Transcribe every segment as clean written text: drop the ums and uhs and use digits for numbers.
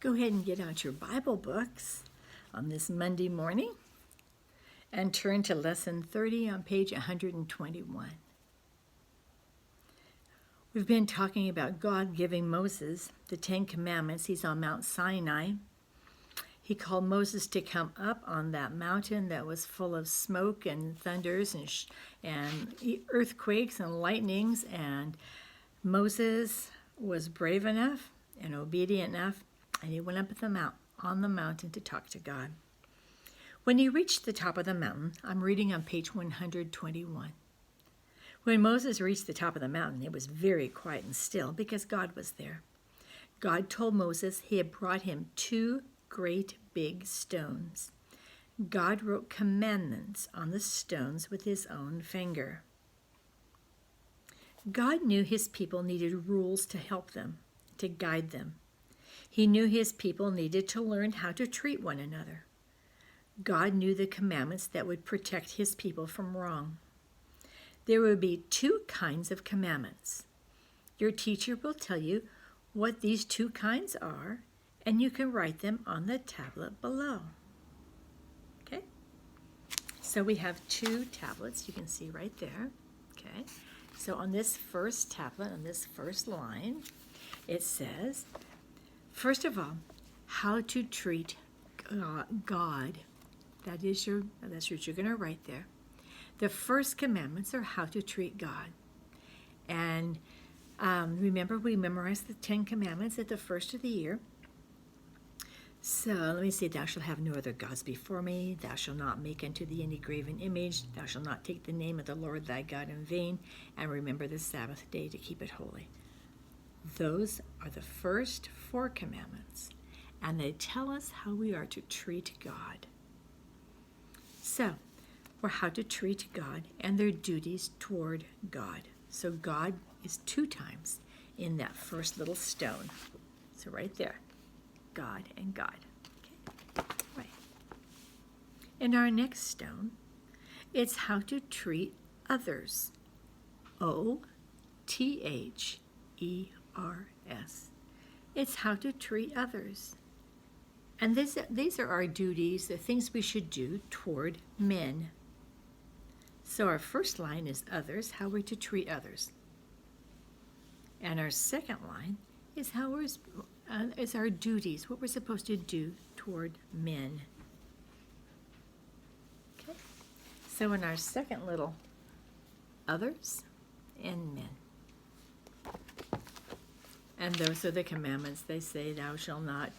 Go ahead and get out your Bible books on this Monday morning and turn to Lesson 30 on page 121. We've been talking about God giving Moses the 10 Commandments. He's on Mount Sinai. He called Moses to come up on that mountain that was full of smoke and thunders and earthquakes and lightnings. And Moses was brave enough and obedient enough, and he went up on the mountain to talk to God. When he reached the top of the mountain, I'm reading on page 121. When Moses reached the top of the mountain, it was very quiet and still because God was there. God told Moses he had brought him 2 great big stones. God wrote commandments on the stones with his own finger. God knew his people needed rules to help them, to guide them. He knew his people needed to learn how to treat one another. God knew the commandments that would protect his people from wrong. There would be 2 kinds of commandments. Your teacher will tell you what these 2 kinds are, and you can write them on the tablet below. Okay? So we have 2 tablets you can see right there. Okay? So on this first tablet, on this first line, it says, first of all, how to treat God. That's what you're going to write there. The first commandments are how to treat God. And remember, we memorized the 10 commandments at the first of the year. So let me see. Thou shalt have no other gods before me. Thou shalt not make unto thee any graven image. Thou shalt not take the name of the Lord thy God in vain. And remember the Sabbath day to keep it holy. Those are the first 4 commandments. And they tell us how we are to treat God. So, or how to treat God and their duties toward God. So God is 2 times in that first little stone. So right there, God and God. Okay, right. In our next stone, it's how to treat others. O-T-H-E-R-S. It's how to treat others. And these are our duties, the things we should do toward men. So our first line is others, how we're to treat others. And our second line is is our duties, what we're supposed to do toward men. Okay. So in our second little others and men. And those are the commandments. They say, thou shalt not,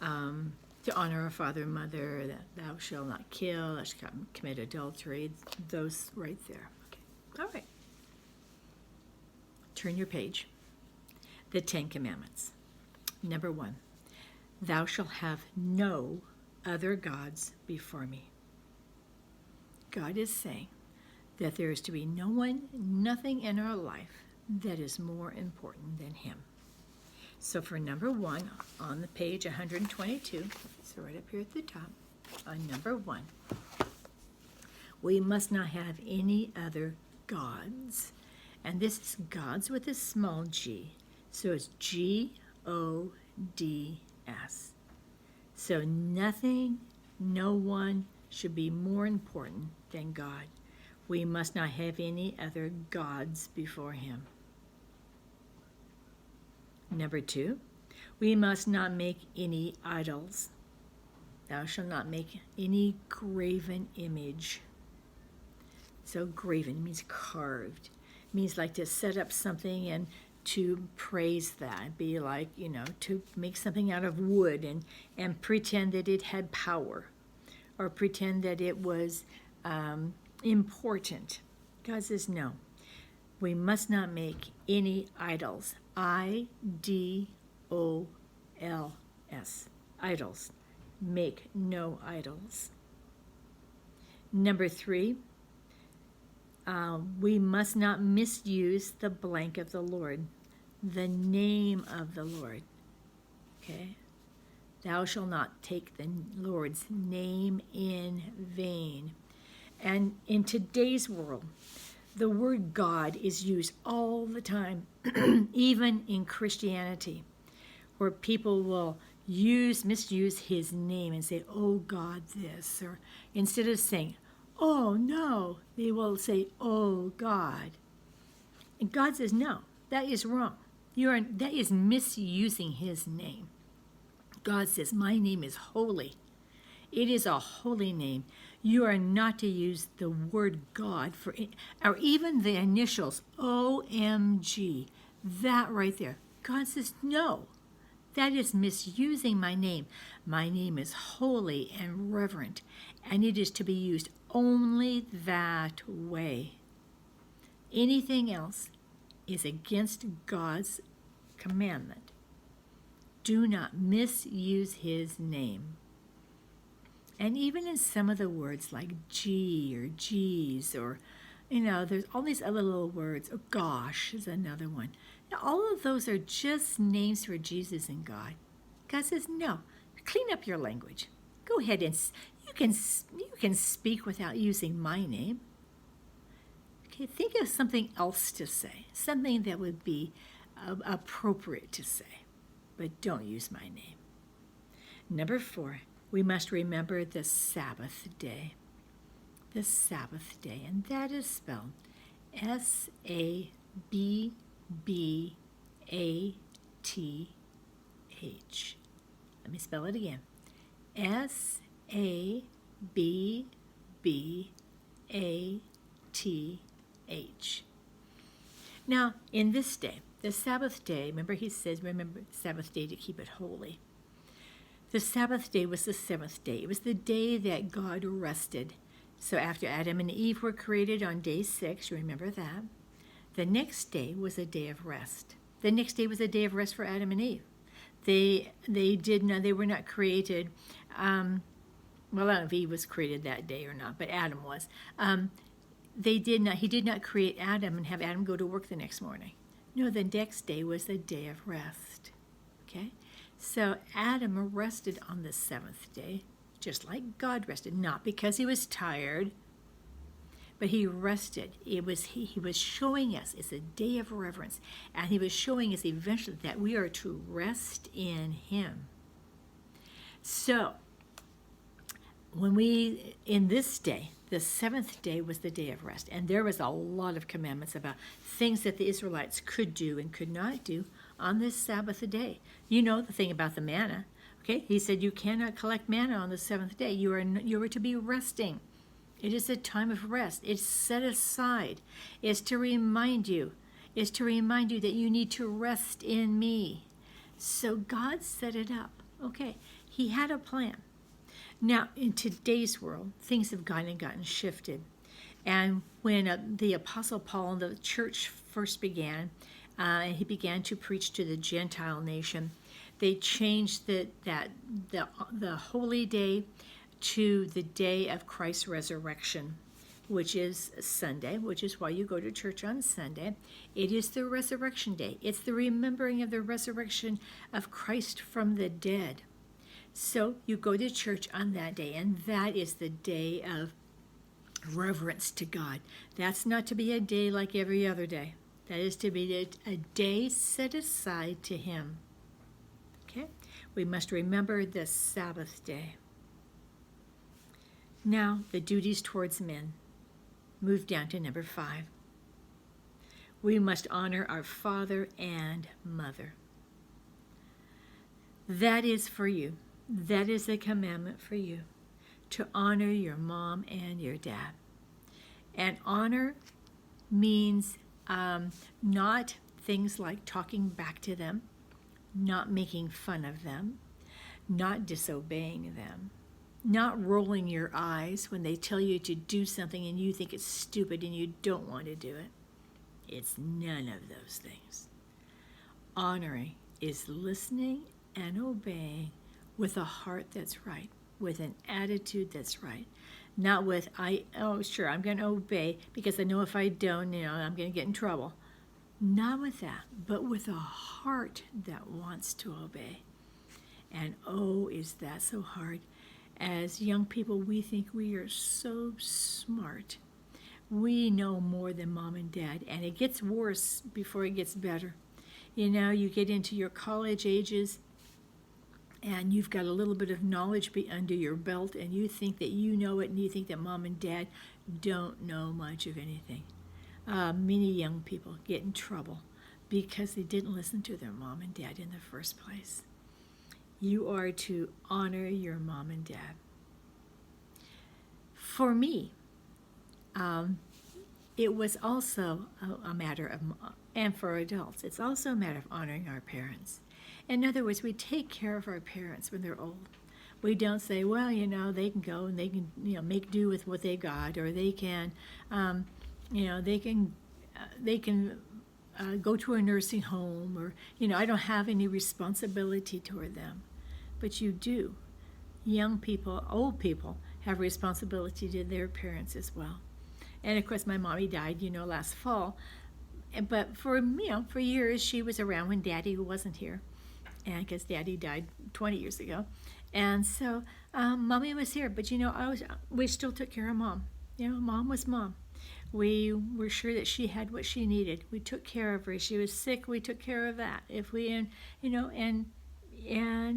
to honor a father and mother, that thou shalt not kill, thou shalt not commit adultery, those right there. Okay. All right. Turn your page. The 10 Commandments. Number 1, thou shalt have no other gods before me. God is saying that there is to be no one, nothing in our life that is more important than him. So for number 1, on the page 122, so right up here at the top, on number 1, we must not have any other gods. And this is gods with a small g. So it's G-O-D-S. So nothing, no one should be more important than God. We must not have any other gods before him. Number 2, we must not make any idols. Thou shalt not make any graven image. So graven means carved. It means like to set up something and to praise that. Be like, to make something out of wood and pretend that it had power. Or pretend that it was important. God says no. We must not make any idols. I-D-O-L-S. Idols. Make no idols. Number 3, we must not misuse the blank of the Lord, the name of the Lord. Okay? Thou shalt not take the Lord's name in vain. And in today's world, the word God is used all the time, even in Christianity, where people will misuse his name and say, oh God, this, or instead of saying, oh no, they will say, oh God. And God says, no, that is wrong. That is misusing his name. God says, my name is holy. It is a holy name. You are not to use the word God for it, or even the initials OMG. That right there. God says, no, that is misusing my name. My name is holy and reverent, and it is to be used only that way. Anything else is against God's commandment. Do not misuse his name. And even in some of the words like gee or geez, or, there's all these other little words. Oh, gosh is another one. Now, all of those are just names for Jesus and God. God says, no, clean up your language. Go ahead and you can speak without using my name. Okay, think of something else to say, something that would be appropriate to say, but don't use my name. Number 4, we must remember the Sabbath day. The Sabbath day, and that is spelled S-A-B-B-A-T-H. Let me spell it again. S-A-B-B-A-T-H. Now, in this day, the Sabbath day, remember he says, remember the Sabbath day to keep it holy. The Sabbath day was the 7th day. It was the day that God rested. So after Adam and Eve were created on day 6, you remember that, the next day was a day of rest. The next day was a day of rest for Adam and Eve. They were not created, well, I don't know if Eve was created that day or not, but Adam was. He did not create Adam and have Adam go to work the next morning. No, the next day was a day of rest. Okay? So Adam rested on the 7th day, just like God rested, not because he was tired, but he rested. He was showing us it's a day of reverence, and he was showing us eventually that we are to rest in him. So in this day, the 7th day was the day of rest, and there was a lot of commandments about things that the Israelites could do and could not do on this Sabbath day. You know the thing about the manna. Okay, he said you cannot collect manna on the 7th day. You are to be resting. It is a time of rest. It's set aside. It's to remind you. It's to remind you that you need to rest in me. So God set it up. Okay, he had a plan. Now, in today's world, things have gotten shifted. And when the Apostle Paul and the church first began, and he began to preach to the Gentile nation, they changed the holy day to the day of Christ's resurrection, which is Sunday, which is why you go to church on Sunday. It is the resurrection day. It's the remembering of the resurrection of Christ from the dead. So you go to church on that day, and that is the day of reverence to God. That's not to be a day like every other day. That is to be a day set aside to him. Okay? We must remember the Sabbath day. Now, the duties towards men. Move down to number 5. We must honor our father and mother. That is for you. That is a commandment for you, to honor your mom and your dad. And honor means not things like talking back to them, not making fun of them, not disobeying them, not rolling your eyes when they tell you to do something and you think it's stupid and you don't want to do it. It's none of those things. Honoring is listening and obeying with a heart that's right, with an attitude that's right. Not with, I'm going to obey because I know if I don't, I'm going to get in trouble. Not with that, but with a heart that wants to obey. And is that so hard? As young people, we think we are so smart. We know more than mom and dad, and it gets worse before it gets better. You get into your college ages, and you've got a little bit of knowledge under your belt, and you think that you know it, and you think that mom and dad don't know much of anything. Many young people get in trouble because they didn't listen to their mom and dad in the first place. You are to honor your mom and dad. For me, it was also a matter of, and for adults, it's also a matter of honoring our parents. In other words, we take care of our parents when they're old. We don't say, well, they can go and they can, make do with what they got, or they can, they can go to a nursing home, or, I don't have any responsibility toward them. But you do. Young people, old people, have responsibility to their parents as well. And of course, my mommy died, last fall. But for years, she was around when Daddy wasn't here. And because Daddy died 20 years ago. And so Mommy was here. But, we still took care of Mom. Mom was Mom. We were sure that she had what she needed. We took care of her. She was sick. We took care of that. And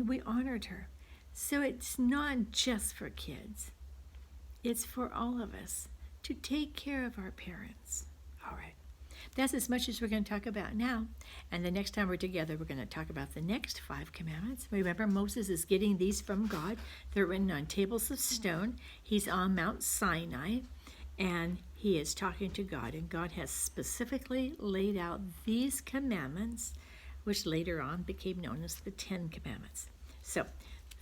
we honored her. So it's not just for kids. It's for all of us to take care of our parents. All right. That's as much as we're going to talk about now. And the next time we're together, we're going to talk about the next 5 commandments. Remember, Moses is getting these from God. They're written on tables of stone. He's on Mount Sinai, and he is talking to God. And God has specifically laid out these commandments, which later on became known as the 10 Commandments. So,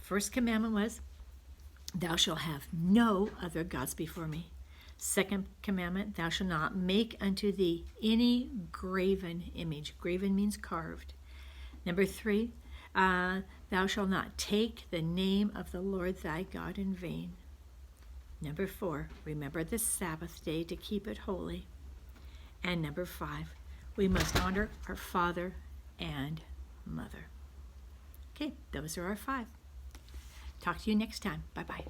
first commandment was, thou shalt have no other gods before me. Second commandment, thou shalt not make unto thee any graven image. Graven means carved. Number 3, thou shalt not take the name of the Lord thy God in vain. Number 4, remember the Sabbath day to keep it holy. And number 5, we must honor our father and mother. Okay, those are our 5. Talk to you next time. Bye-bye.